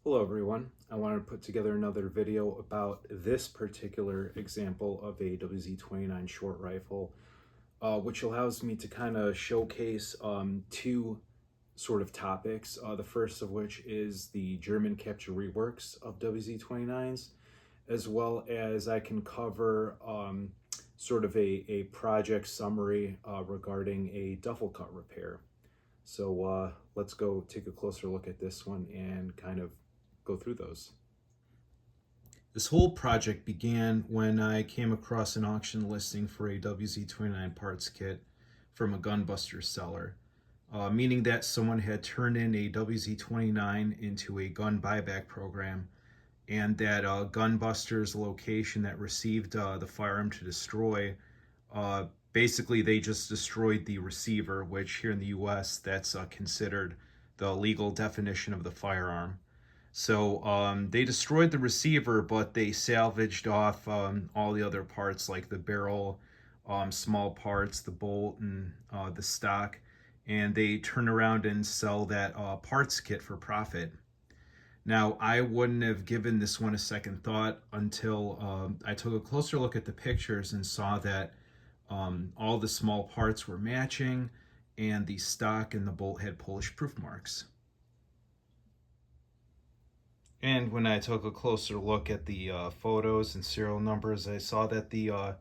Hello everyone. I wanted to put together another video about this particular example of a Wz29 short rifle, which allows me to kind of showcase two sort of topics. The first of which is the German capture reworks of Wz29s, as well as I can cover sort of a project summary regarding a duffel cut repair. So let's go take a closer look at this one and kind of go through those. This whole project began when I came across an auction listing for a Wz29 Parts Kit from a gunbuster seller, meaning that someone had turned in a Wz29 into a gun buyback program, and that gunbuster's location that received the firearm to destroy, basically they just destroyed the receiver, which here in the US that's considered the legal definition of the firearm. So they destroyed the receiver, but they salvaged off all the other parts like the barrel, small parts, the bolt, and the stock, and they turn around and sell that parts kit for profit. Now, I wouldn't have given this one a second thought until I took a closer look at the pictures and saw that all the small parts were matching, and the stock and the bolt had Polish proof marks. And when I took a closer look at the photos and serial numbers, I saw that the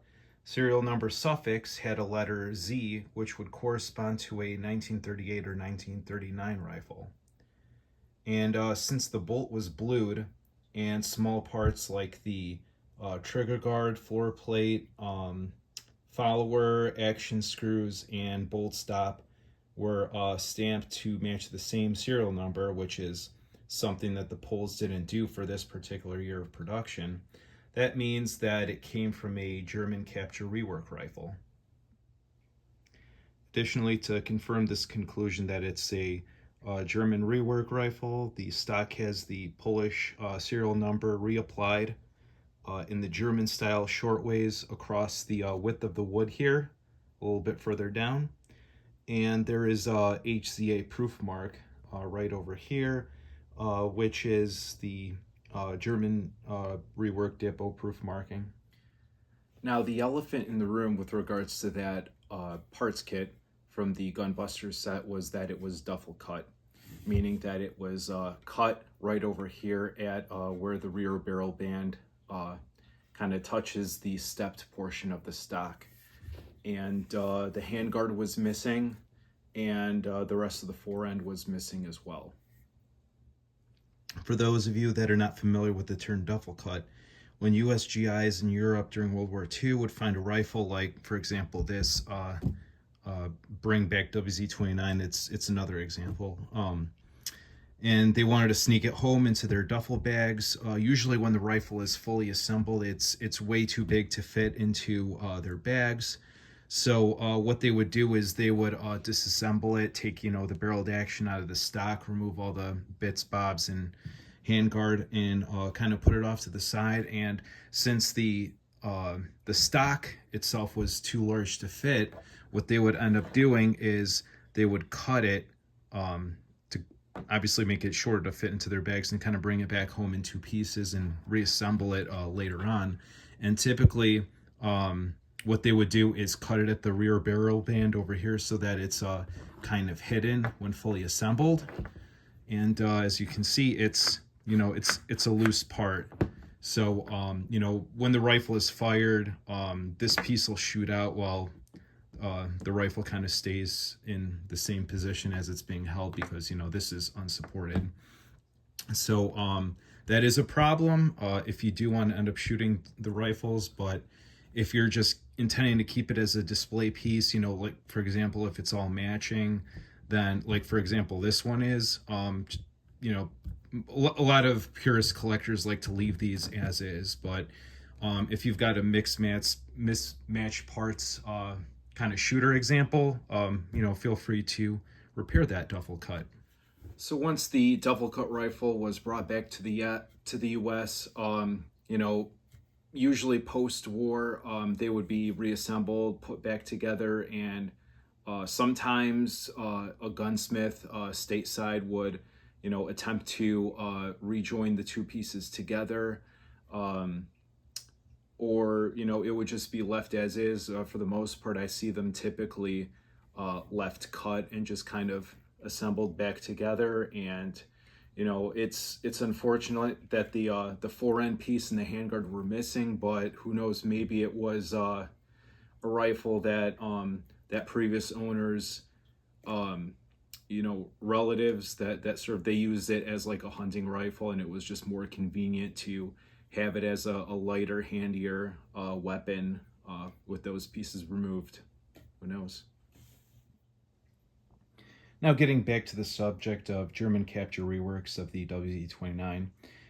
serial number suffix had a letter Z, which would correspond to a 1938 or 1939 rifle. And since the bolt was blued and small parts like the trigger guard, floor plate, follower, action screws, and bolt stop were stamped to match the same serial number, which is something that the Poles didn't do for this particular year of production, that means that it came from a German capture rework rifle. Additionally, to confirm this conclusion that it's a German rework rifle, the stock has the Polish serial number reapplied in the German style shortways across the width of the wood here, a little bit further down. And there is a HZA proof mark right over here, which is the German rework depot proof marking. Now, the elephant in the room with regards to that parts kit from the Gunbuster set was that it was duffel cut, meaning that it was cut right over here at where the rear barrel band kind of touches the stepped portion of the stock. And the handguard was missing, and the rest of the fore end was missing as well. For those of you that are not familiar with the term duffel cut, when US GIs in Europe during World War II would find a rifle like, for example, this bring back Wz29, it's another example, and they wanted to sneak it home into their duffel bags. Usually when the rifle is fully assembled, it's way too big to fit into their bags. So what they would do is they would disassemble it, take the barreled action out of the stock, remove all the bits, bobs, and handguard, and kind of put it off to the side. And since the stock itself was too large to fit, what they would end up doing is they would cut it to obviously make it shorter to fit into their bags and kind of bring it back home in two pieces and reassemble it later on. And typically, what they would do is cut it at the rear barrel band over here so that it's kind of hidden when fully assembled. And as you can see, it's a loose part. So when the rifle is fired, this piece will shoot out while the rifle kind of stays in the same position as it's being held, because this is unsupported. So that is a problem if you do want to end up shooting the rifles. But if you're just intending to keep it as a display piece, like for example, if it's all matching, then like for example this one is, a lot of purist collectors like to leave these as is. But if you've got a mismatched parts kind of shooter example, feel free to repair that duffel cut. So once the duffel cut rifle was brought back to the US, usually post-war, they would be reassembled, put back together, and sometimes a gunsmith stateside would attempt to rejoin the two pieces together, or it would just be left as is. For the most part, I see them typically left cut and just kind of assembled back together. And it's unfortunate that the fore end piece and the handguard were missing, but who knows, maybe it was a rifle that that previous owners relatives that sort of, they used it as like a hunting rifle, and it was just more convenient to have it as a lighter, handier weapon with those pieces removed. Who knows? Now, getting back to the subject of German capture reworks of the Wz29,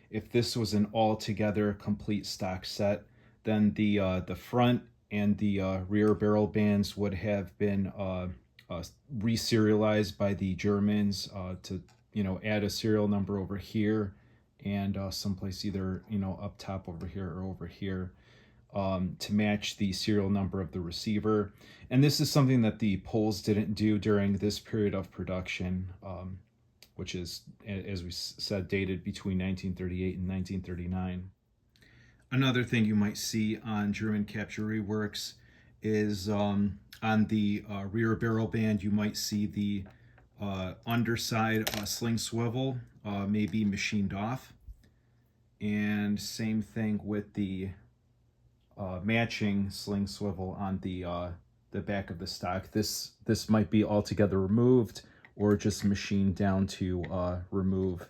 if this was an altogether complete stock set, then the front and the rear barrel bands would have been reserialized by the Germans to add a serial number over here and someplace either up top over here or over here to match the serial number of the receiver. And this is something that the Poles didn't do during this period of production, which is, as we said, dated between 1938 and 1939. Another thing you might see on German capture reworks is on the rear barrel band, you might see the underside Sling swivel maybe machined off. And same thing with the matching Sling swivel on the back of the stock. This might be altogether removed or just machined down to remove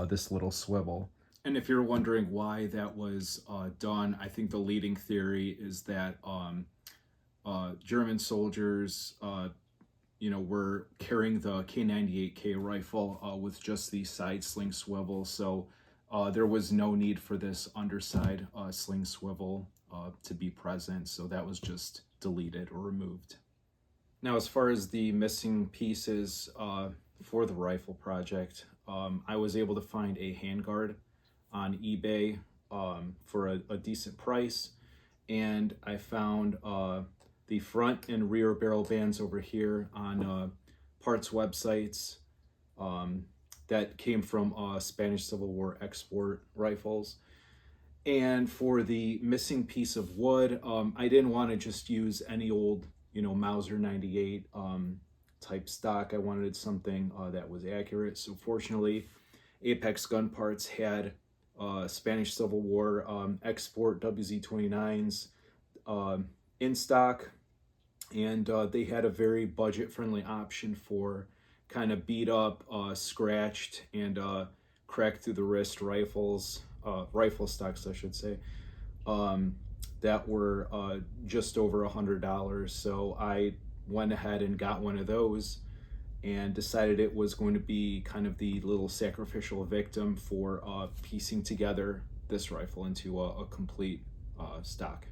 this little swivel. And if you're wondering why that was done, I think the leading theory is that German soldiers, were carrying the K98K rifle with just the side sling swivel, so there was no need for this underside sling swivel to be present, so that was just deleted or removed. Now, as far as the missing pieces for the rifle project, I was able to find a handguard on eBay for a decent price, and I found the front and rear barrel bands over here on parts websites that came from Spanish Civil War export rifles. And for the missing piece of wood, I didn't want to just use any old Mauser 98 type stock. I wanted something that was accurate. So fortunately, Apex Gun Parts had Spanish Civil War export Wz29s in stock, and they had a very budget-friendly option for kind of beat up, scratched, and cracked through the wrist rifles, rifle stocks, I should say, that were just over $100. So I went ahead and got one of those and decided it was going to be kind of the little sacrificial victim for piecing together this rifle into a complete stock.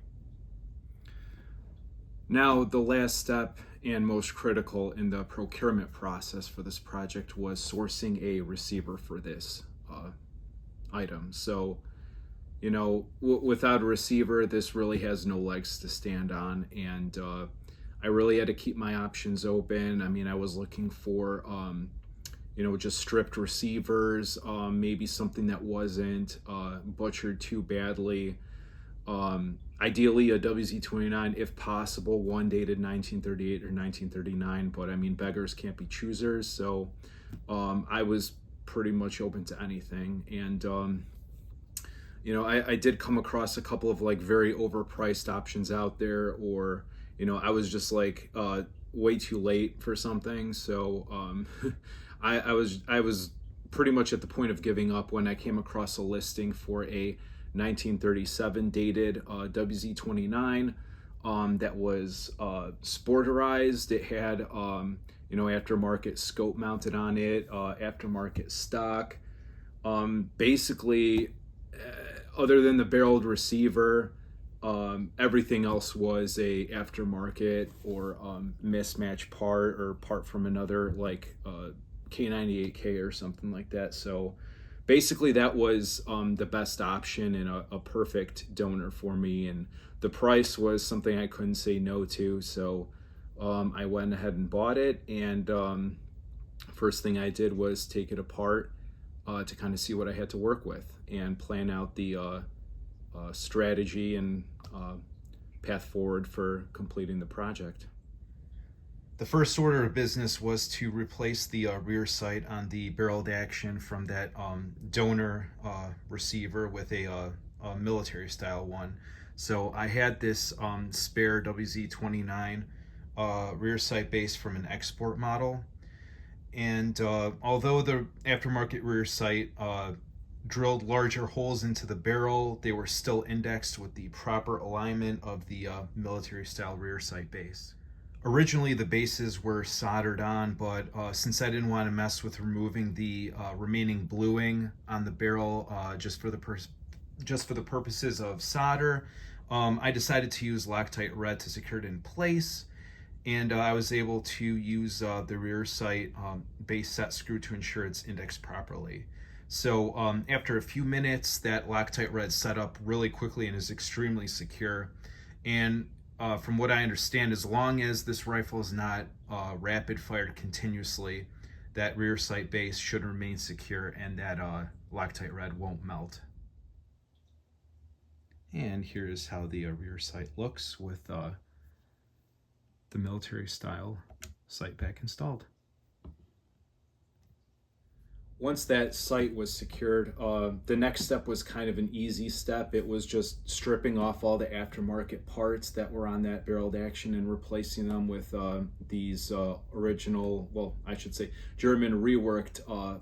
Now, the last step and most critical in the procurement process for this project was sourcing a receiver for this item. So, without a receiver, this really has no legs to stand on, and I really had to keep my options open. I mean, I was looking for, just stripped receivers, maybe something that wasn't butchered too badly. Ideally a Wz29, if possible, one dated 1938 or 1939, but I mean, beggars can't be choosers, so I was pretty much open to anything. And I did come across a couple of like very overpriced options out there, or I was just like way too late for something, so I was pretty much at the point of giving up when I came across a listing for a 1937 dated Wz29 that was sporterized. It had aftermarket scope mounted on it, aftermarket stock. Basically, other than the barreled receiver, everything else was a aftermarket or mismatch part or part from another, like K98K or something like that. So basically that was the best option and a perfect donor for me, and the price was something I couldn't say no to, so I went ahead and bought it. And first thing I did was take it apart to kind of see what I had to work with and plan out the strategy and path forward for completing the project. The first order of business was to replace the rear sight on the barreled action from that donor receiver with a military style one. So I had this spare Wz29 rear sight base from an export model, and although the aftermarket rear sight drilled larger holes into the barrel, they were still indexed with the proper alignment of the military style rear sight base. Originally the bases were soldered on, but since I didn't want to mess with removing the remaining bluing on the barrel just for the purposes of solder, I decided to use Loctite Red to secure it in place, and I was able to use the rear sight base set screw to ensure it's indexed properly. So after a few minutes, that Loctite Red set up really quickly and is extremely secure. And from what I understand, as long as this rifle is not rapid fired continuously, that rear sight base should remain secure and that Loctite Red won't melt. And here's how the rear sight looks with the military style sight back installed. Once that sight was secured, the next step was kind of an easy step. It was just stripping off all the aftermarket parts that were on that barreled action and replacing them with these original, well, I should say German reworked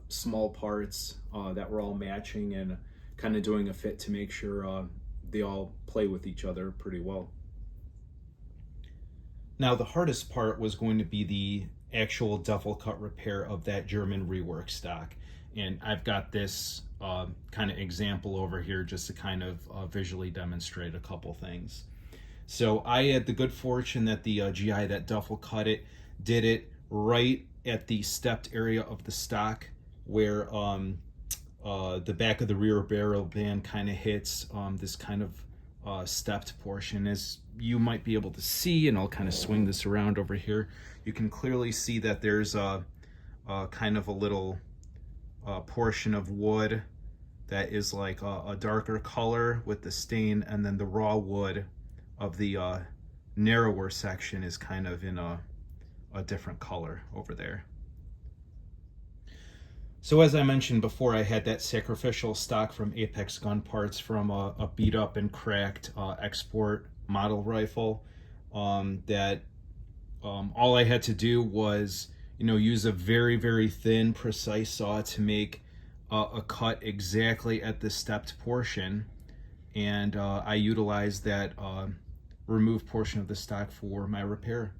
small parts that were all matching, and kind of doing a fit to make sure they all play with each other pretty well. Now the hardest part was going to be the actual duffel cut repair of that German rework stock. And I've got this kind of example over here just to kind of visually demonstrate a couple things. So I had the good fortune that the GI that duffel cut it did it right at the stepped area of the stock where the back of the rear barrel band kind of hits this kind of stepped portion. As you might be able to see, and I'll kind of swing this around over here, you can clearly see that there's a kind of a little portion of wood that is like a darker color with the stain, and then the raw wood of the narrower section is kind of in a different color over there. So as I mentioned before, I had that sacrificial stock from Apex Gun Parts from a beat up and cracked export model rifle that all I had to do was use a very, very thin, precise saw to make a cut exactly at the stepped portion, and I utilized that removed portion of the stock for my repair.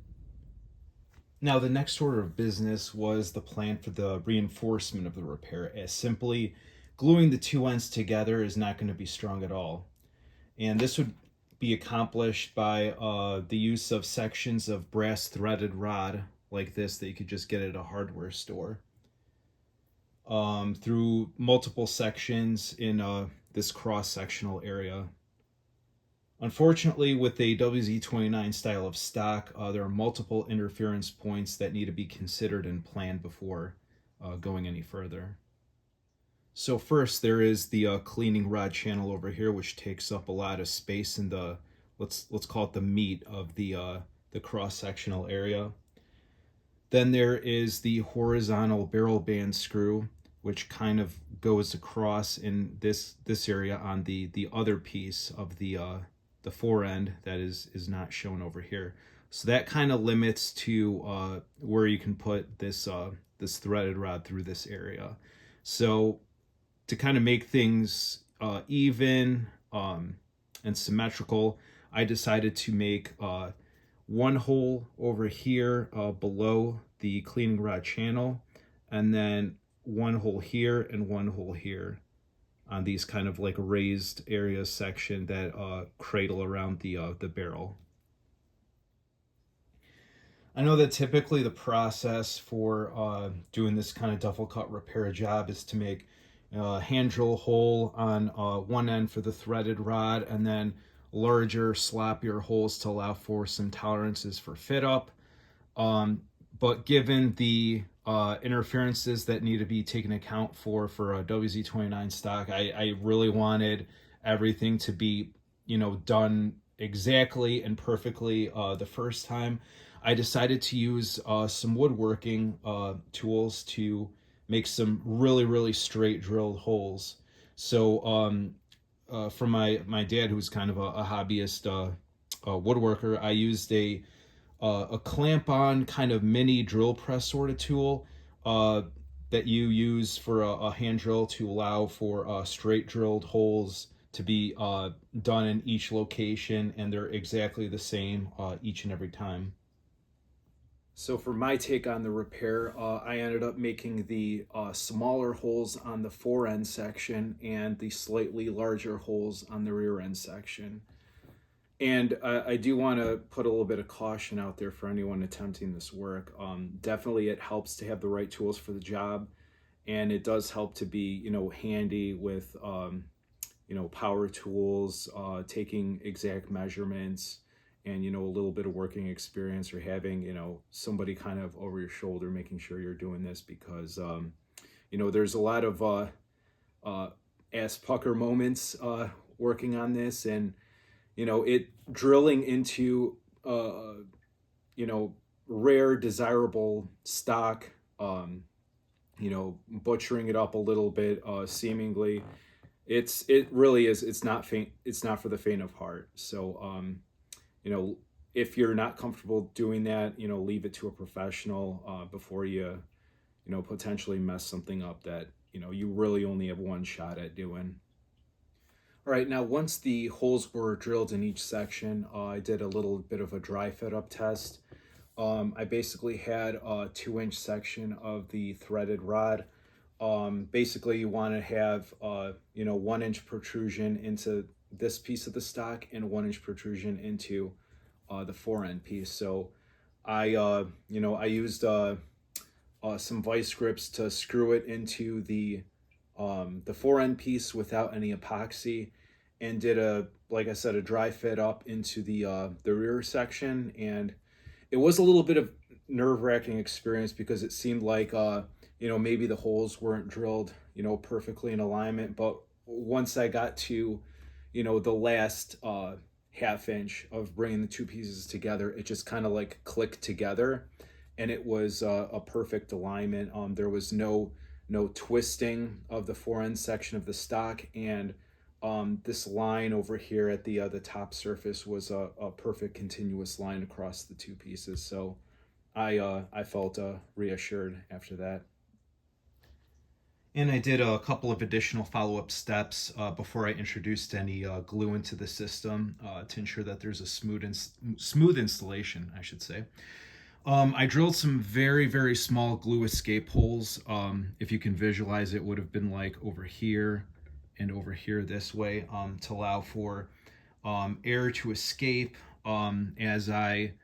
Now the next order of business was the plan for the reinforcement of the repair, as simply gluing the two ends together is not going to be strong at all. And this would be accomplished by the use of sections of brass threaded rod like this that you could just get at a hardware store, through multiple sections in this cross-sectional area. Unfortunately, with a Wz29 style of stock, there are multiple interference points that need to be considered and planned before going any further. So first, there is the cleaning rod channel over here, which takes up a lot of space in the, let's call it the meat of the cross-sectional area. Then there is the horizontal barrel band screw, which kind of goes across in this area on the other piece of the fore end that is not shown over here. So that kind of limits to where you can put this this threaded rod through this area. So to kind of make things even and symmetrical, I decided to make one hole over here below the cleaning rod channel, and then one hole here and one hole here on these kind of like raised area section that cradle around the barrel. I know that typically the process for doing this kind of duffel cut repair job is to make a hand drill hole on one end for the threaded rod, and then larger, sloppier holes to allow for some tolerances for fit up. But given the interferences that need to be taken account for a WZ29 stock. I really wanted everything to be, done exactly and perfectly the first time. I decided to use some woodworking tools to make some really straight drilled holes. So from my dad, who's kind of a hobbyist woodworker, I used a clamp-on kind of mini drill press sort of tool that you use for a hand drill to allow for straight drilled holes to be done in each location, and they're exactly the same each and every time. So for my take on the repair, I ended up making the smaller holes on the fore end section and the slightly larger holes on the rear end section. And I do want to put a little bit of caution out there for anyone attempting this work. Definitely it helps to have the right tools for the job, and it does help to be, handy with, power tools, taking exact measurements, and, a little bit of working experience, or having, somebody kind of over your shoulder making sure you're doing this, because, there's a lot of ass pucker moments working on this, and it drilling into, rare, desirable stock, butchering it up a little bit, seemingly, it really is, it's not for the faint of heart. So, if you're not comfortable doing that, leave it to a professional, before you, potentially mess something up that, you really only have one shot at doing. All right, now once the holes were drilled in each section, I did a little bit of a dry fit up test. I basically had a 2-inch section of the threaded rod. Basically, you want to have 1-inch protrusion into this piece of the stock and 1-inch protrusion into the fore end piece. So I used some vice grips to screw it into the fore end piece without any epoxy, and did like I said, a dry fit up into the rear section. And it was a little bit of nerve-wracking experience, because it seemed like maybe the holes weren't drilled perfectly in alignment. But once I got to the last half inch of bringing the two pieces together, it just kind of like clicked together, and it was a perfect alignment. There was no twisting of the fore end section of the stock, and this line over here at the top surface was a perfect continuous line across the two pieces. So I felt reassured after that. And I did a couple of additional follow-up steps before I introduced any glue into the system to ensure that there's a smooth installation, I should say. I drilled some very small glue escape holes. If you can visualize, it would have been like over here and over here this way, to allow for air to escape as I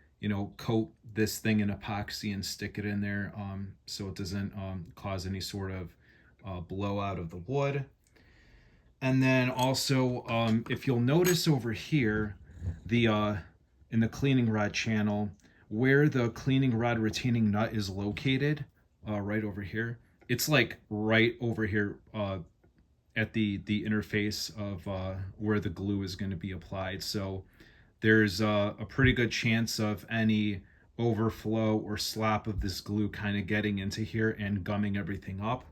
coat this thing in epoxy and stick it in there, so it doesn't cause any sort of blowout of the wood. And then also, if you'll notice over here, in the cleaning rod channel, where the cleaning rod retaining nut is located, right over here, it's like right over here at the interface of where the glue is going to be applied. So there's a pretty good chance of any overflow or slop of this glue kind of getting into here and gumming everything up.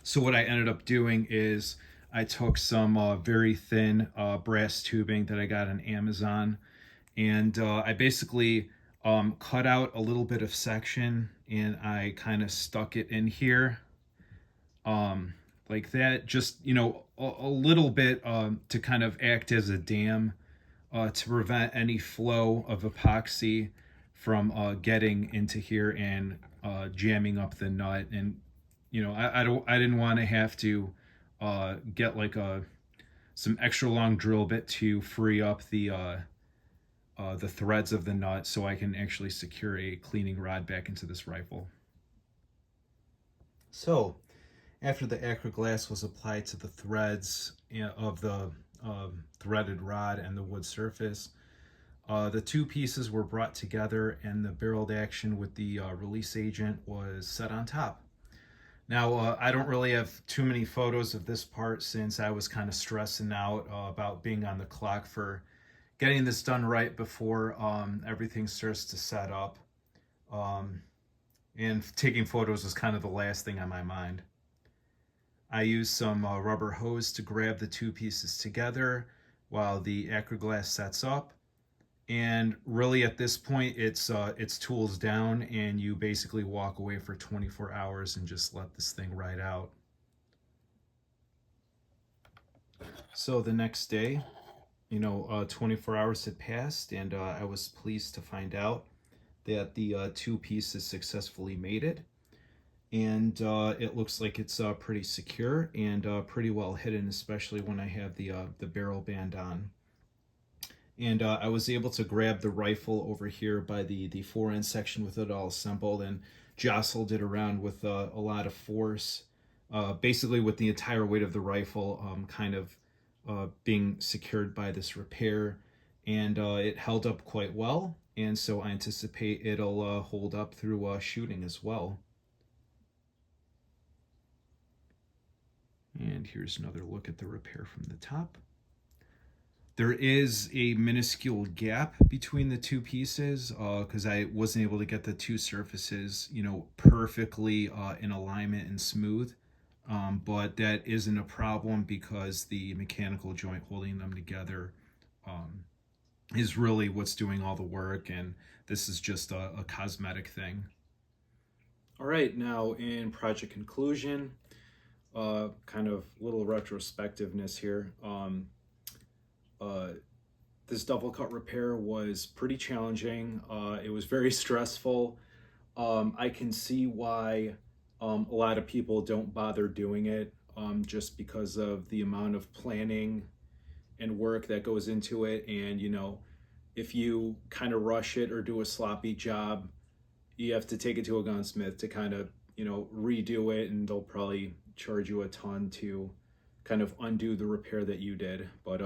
So what I ended up doing is I took some very thin brass tubing that I got on Amazon, and I basically cut out a little bit of section, and I kind of stuck it in here like that, just a little bit to kind of act as a dam to prevent any flow of epoxy from getting into here and jamming up the nut. And I didn't want to have to get like some extra long drill bit to free up the threads of the nut, so I can actually secure a cleaning rod back into this rifle. So after the acrylic glass was applied to the threads of the threaded rod and the wood surface, The two pieces were brought together and the barreled action with the release agent was set on top. Now, I don't really have too many photos of this part since I was kind of stressing out about being on the clock for getting this done right before everything starts to set up. And taking photos was kind of the last thing on my mind. I used some rubber hose to grab the two pieces together while the acryglass sets up. And really at this point, it's tools down and you basically walk away for 24 hours and just let this thing ride out. So the next day, 24 hours had passed and I was pleased to find out that the two pieces successfully mated. And it looks like it's pretty secure and pretty well hidden, especially when I have the barrel band on. And I was able to grab the rifle over here by the fore-end section with it all assembled and jostled it around with a lot of force, basically with the entire weight of the rifle kind of being secured by this repair. And it held up quite well, and so I anticipate it'll hold up through shooting as well. And here's another look at the repair from the top. There is a minuscule gap between the two pieces because I wasn't able to get the two surfaces, perfectly in alignment and smooth. But that isn't a problem because the mechanical joint holding them together is really what's doing all the work, and this is just a cosmetic thing. All right, now in project conclusion, kind of little retrospectiveness here. This duffel cut repair was pretty challenging. It was very stressful. I can see why a lot of people don't bother doing it just because of the amount of planning and work that goes into it. And, if you kind of rush it or do a sloppy job, you have to take it to a gunsmith to kind of, redo it, and they'll probably charge you a ton to kind of undo the repair that you did. But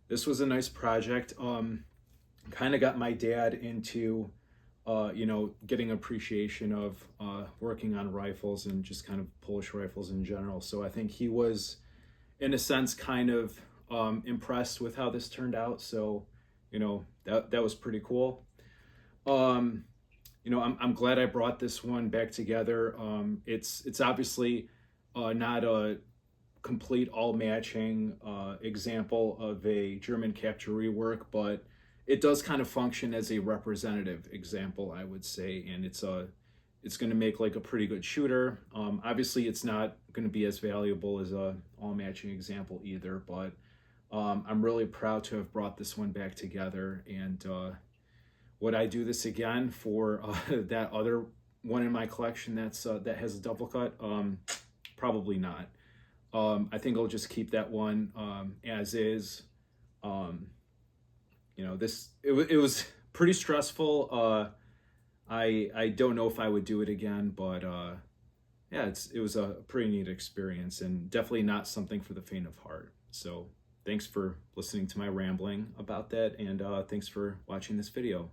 this was a nice project. Kind of got my dad into, getting appreciation of working on rifles and just kind of Polish rifles in general. So I think he was, in a sense, kind of impressed with how this turned out. So, that was pretty cool. I'm glad I brought this one back together. It's obviously not a complete all matching example of a German capture rework, but it does kind of function as a representative example, I would say, and it's going to make like a pretty good shooter. Obviously it's not going to be as valuable as a all matching example either, but I'm really proud to have brought this one back together. And would I do this again for that other one in my collection that has a duffel cut? Probably not. I think I'll just keep that one as is. It was pretty stressful. I don't know if I would do it again, but yeah, it was a pretty neat experience and definitely not something for the faint of heart. So thanks for listening to my rambling about that, and thanks for watching this video.